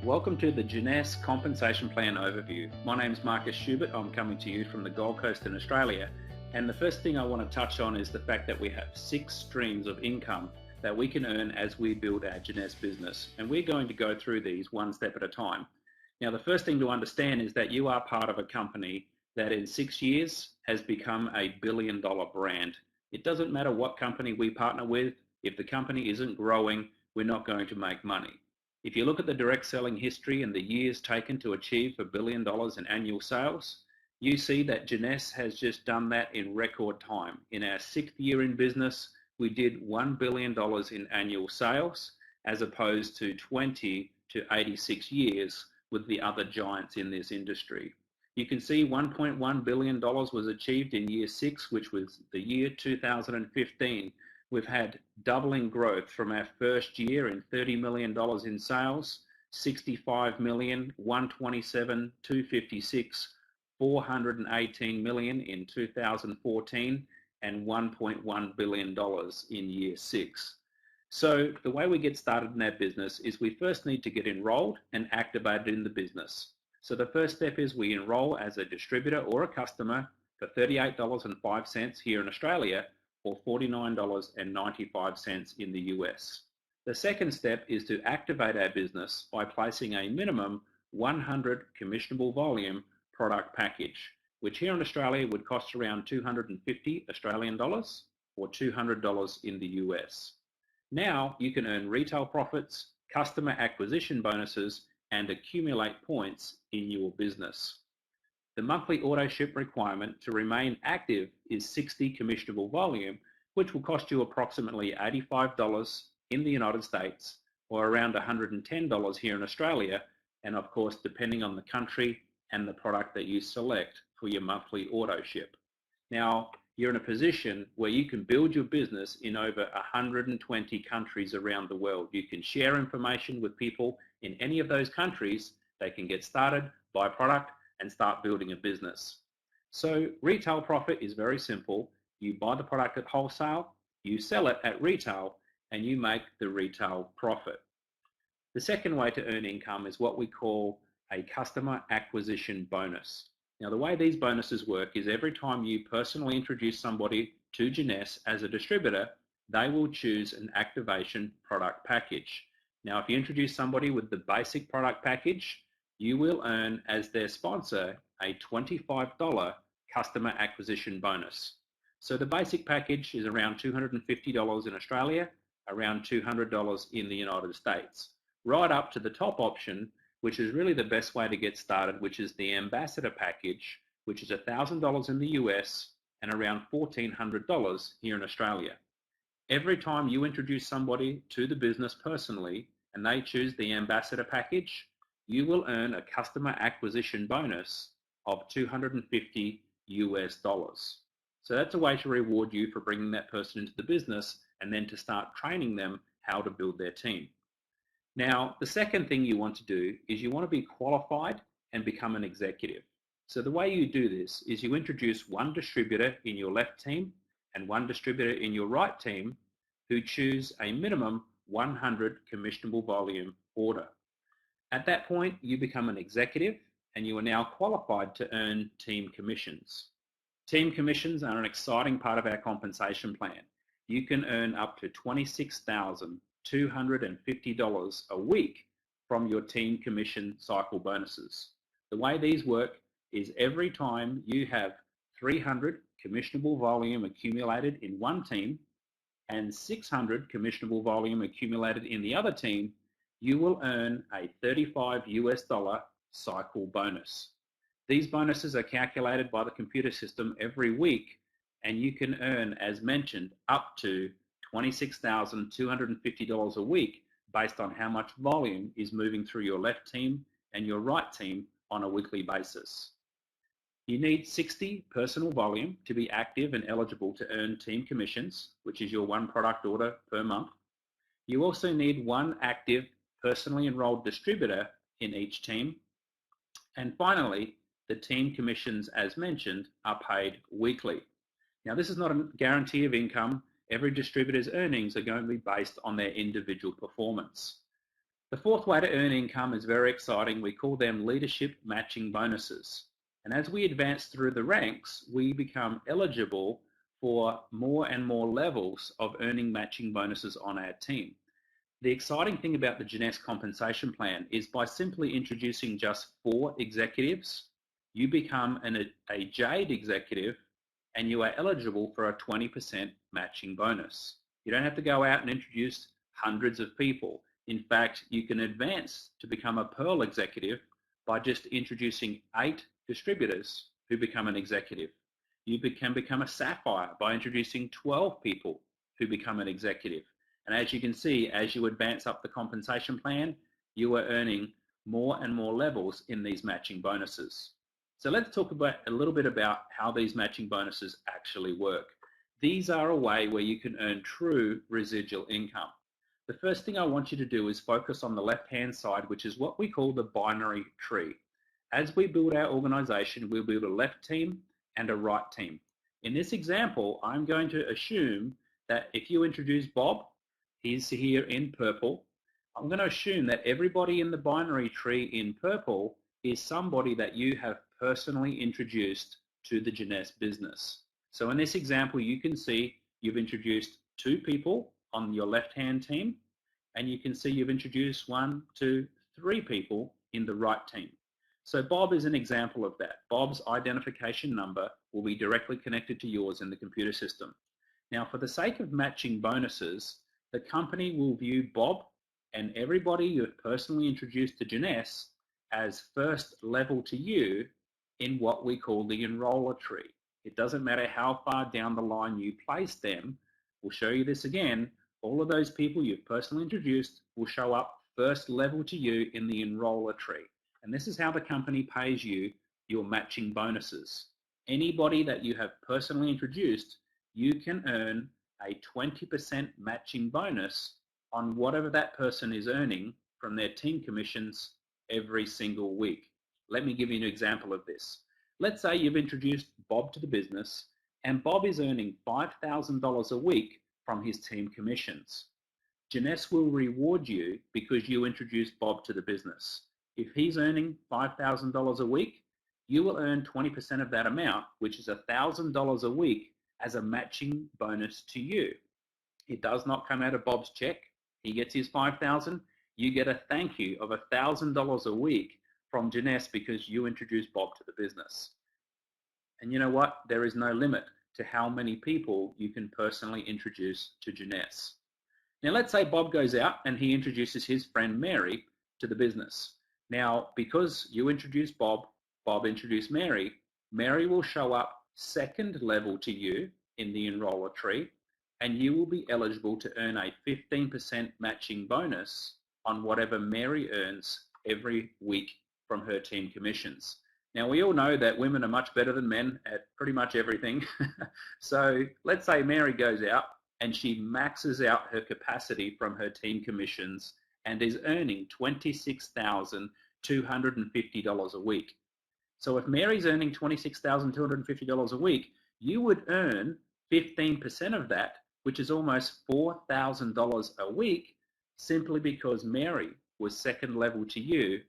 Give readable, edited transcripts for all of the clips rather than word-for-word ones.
Welcome to the Jeunesse Compensation Plan overview. My name's Marcus Schubert. I'm coming to you from the Gold Coast in Australia. And the first thing I want to touch on is the fact that we have 6 streams of income that we can earn as we build our Jeunesse business. And we're going to go through these one step at a time. Now, the first thing to understand is that you are part of a company that in 6 years has become a billion-dollar brand. It doesn't matter what company we partner with. If the company isn't growing, we're not going to make money. If you look at the direct selling history and the years taken to achieve $1 billion in annual sales, you see that Jeunesse has just done that in record time. In our 6th year in business, we did $1 billion in annual sales, as opposed to 20 to 86 years with the other giants in this industry. You can see $1.1 billion was achieved in year 6, which was the year 2015. We've had doubling growth from our first year in $30 million in sales, 65 million, 127, 256, 418 million in 2014, and $1.1 billion in year 6. So the way we get started in our business is we first need to get enrolled and activated in the business. So the first step is we enroll as a distributor or a customer for $38.05 here in Australia, or $49.95 in the US. The second step is to activate our business by placing a minimum 100 commissionable volume product package, which here in Australia would cost around 250 Australian dollars or $200 in the US. Now you can earn retail profits, customer acquisition bonuses, and accumulate points in your business. The monthly auto ship requirement to remain active is 60 commissionable volume, which will cost you approximately $85 in the United States or around $110 here in Australia, and of course depending on the country and the product that you select for your monthly auto ship. Now you're in a position where you can build your business in over 120 countries around the world. You can share information with people in any of those countries. They can get started, buy product, and start building a business. So retail profit is very simple. You buy the product at wholesale, you sell it at retail, and you make the retail profit. The second way to earn income is what we call a customer acquisition bonus. Now the way these bonuses work is every time you personally introduce somebody to Jeunesse as a distributor, they will choose an activation product package. Now if you introduce somebody with the basic product package, you will earn as their sponsor a $25 customer acquisition bonus. So the basic package is around $250 in Australia, around $200 in the United States, right up to the top option, which is really the best way to get started, which is the ambassador package, which is $1,000 in the US and around $1,400 here in Australia. Every time you introduce somebody to the business personally and they choose the ambassador package, you will earn a customer acquisition bonus of $250 US. So that's a way to reward you for bringing that person into the business and then to start training them how to build their team. Now, the second thing you want to do is you want to be qualified and become an executive. So the way you do this is you introduce one distributor in your left team and one distributor in your right team who choose a minimum 100 commissionable volume order. At that point, you become an executive and you are now qualified to earn team commissions. Team commissions are an exciting part of our compensation plan. You can earn up to $26,250 a week from your team commission cycle bonuses. The way these work is every time you have 300 commissionable volume accumulated in one team and 600 commissionable volume accumulated in the other team, you will earn a $35 US cycle bonus. These bonuses are calculated by the computer system every week, and you can earn, as mentioned, up to $26,250 a week based on how much volume is moving through your left team and your right team on a weekly basis. You need 60 personal volume to be active and eligible to earn team commissions, which is your one product order per month. You also need one active personally enrolled distributor in each team. And finally, the team commissions, as mentioned, are paid weekly. Now, this is not a guarantee of income. Every distributor's earnings are going to be based on their individual performance. The fourth way to earn income is very exciting. We call them leadership matching bonuses. And as we advance through the ranks, we become eligible for more and more levels of earning matching bonuses on our team. The exciting thing about the Jeunesse Compensation Plan is by simply introducing just 4 executives, you become a Jade executive and you are eligible for a 20% matching bonus. You don't have to go out and introduce hundreds of people. In fact, you can advance to become a Pearl executive by just introducing 8 distributors who become an executive. You can become a Sapphire by introducing 12 people who become an executive. And as you can see, as you advance up the compensation plan, you are earning more and more levels in these matching bonuses. So let's talk about a little bit about how these matching bonuses actually work. These are a way where you can earn true residual income. The first thing I want you to do is focus on the left-hand side, which is what we call the binary tree. As we build our organization, we'll build a left team and a right team. In this example, I'm going to assume that if you introduce Bob, he's here in purple. I'm going to assume that everybody in the binary tree in purple is somebody that you have personally introduced to the Jeunesse business. So in this example, you can see you've introduced 2 people on your left-hand team, and you can see you've introduced 1, 2, 3 people in the right team. So Bob is an example of that. Bob's identification number will be directly connected to yours in the computer system. Now, for the sake of matching bonuses, the company will view Bob and everybody you've personally introduced to Jeunesse as first level to you in what we call the enroller tree. It doesn't matter how far down the line you place them. We'll show you this again. All of those people you've personally introduced will show up first level to you in the enroller tree. And this is how the company pays you your matching bonuses. Anybody that you have personally introduced, you can earn a 20% matching bonus on whatever that person is earning from their team commissions every single week. Let me give you an example of this. Let's say you've introduced Bob to the business and Bob is earning $5,000 a week from his team commissions. Jeunesse will reward you because you introduced Bob to the business. If he's earning $5,000 a week, you will earn 20% of that amount, which is $1,000 a week, as a matching bonus to you. It does not come out of Bob's check. He gets his $5,000. You get a thank you of $1,000 a week from Jeunesse because you introduced Bob to the business. And you know what? There is no limit to how many people you can personally introduce to Jeunesse. Now let's say Bob goes out and he introduces his friend Mary to the business. Now, because you introduced Bob, Bob introduced Mary, Mary will show up second level to you in the enroller tree, and you will be eligible to earn a 15% matching bonus on whatever Mary earns every week from her team commissions. Now, we all know that women are much better than men at pretty much everything. So let's say Mary goes out and she maxes out her capacity from her team commissions and is earning $26,250 a week. So if Mary's earning $26,250 a week, you would earn 15% of that, which is almost $4,000 a week, simply because Mary was second level to you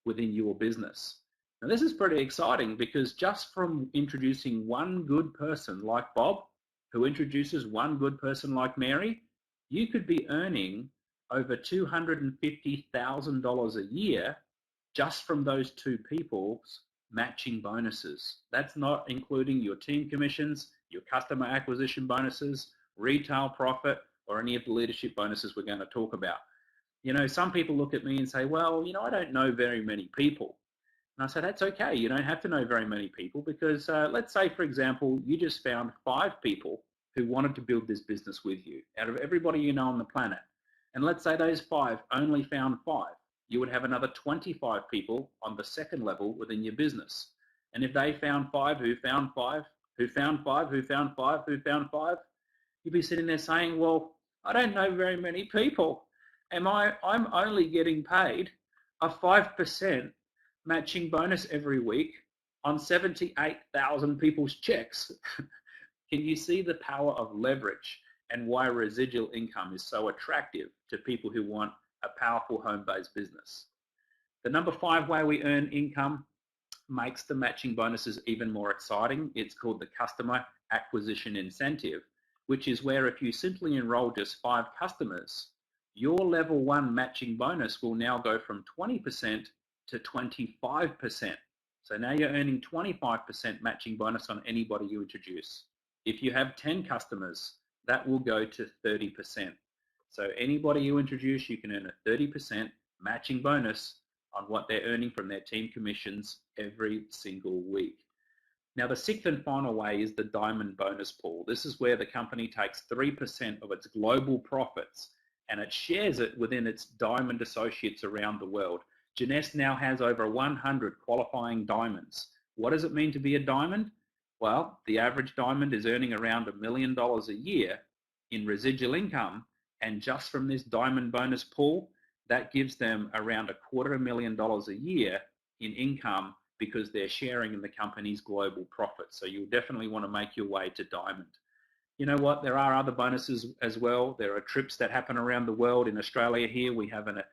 within your business. Now this is pretty exciting because just from introducing one good person like Bob, who introduces one good person like Mary, you could be earning over $250,000 a year just from those 2 people's matching bonuses. That's not including your team commissions, your customer acquisition bonuses, retail profit, or any of the leadership bonuses we're going to talk about. You know, some people look at me and say, well, you know, I don't know very many people. And I say, that's okay. You don't have to know very many people because let's say, for example, you just found 5 people who wanted to build this business with you out of everybody you know on the planet. And let's say those 5 only found 5. You would have another 25 people on the second level within your business. And if they found 5 who found 5, who found 5, who found 5, who found 5, you'd be sitting there saying, well, I don't know very many people. I'm only getting paid a 5% matching bonus every week on 78,000 people's checks. Can you see the power of leverage and why residual income is so attractive to people who want a powerful home-based business. The number 5 way we earn income makes the matching bonuses even more exciting. It's called the customer acquisition incentive, which is where if you simply enroll just 5 customers, your level 1 matching bonus will now go from 20% to 25%. So now you're earning 25% matching bonus on anybody you introduce. If you have 10 customers, that will go to 30%. So anybody you introduce, you can earn a 30% matching bonus on what they're earning from their team commissions every single week. Now, the 6th and final way is the diamond bonus pool. This is where the company takes 3% of its global profits and it shares it within its diamond associates around the world. Jeunesse now has over 100 qualifying diamonds. What does it mean to be a diamond? Well, the average diamond is earning around $1 million a year in residual income, and just from this diamond bonus pool, that gives them around $250,000 a year in income because they're sharing in the company's global profits. So you'll definitely want to make your way to diamond. You know what? There are other bonuses as well. There are trips that happen around the world. In Australia here, we have an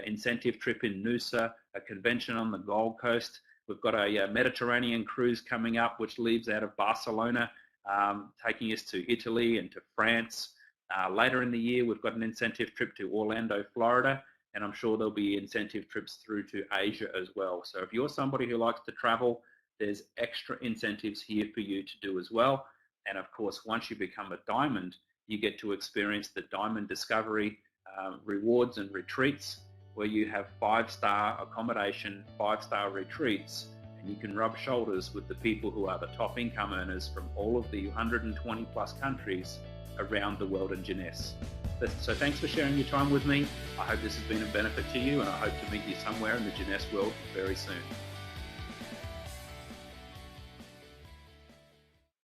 incentive trip in Noosa, a convention on the Gold Coast. We've got a Mediterranean cruise coming up, which leaves out of Barcelona, taking us to Italy and to France. Later in the year, we've got an incentive trip to Orlando, Florida, and I'm sure there'll be incentive trips through to Asia as well. So if you're somebody who likes to travel, there's extra incentives here for you to do as well. And of course, once you become a diamond, you get to experience the Diamond Discovery rewards and retreats, where you have 5-star accommodation, 5-star retreats, and you can rub shoulders with the people who are the top income earners from all of the 120 plus countries around the world in Jeunesse. So thanks for sharing your time with me. I hope this has been a benefit to you, and I hope to meet you somewhere in the Jeunesse world very soon.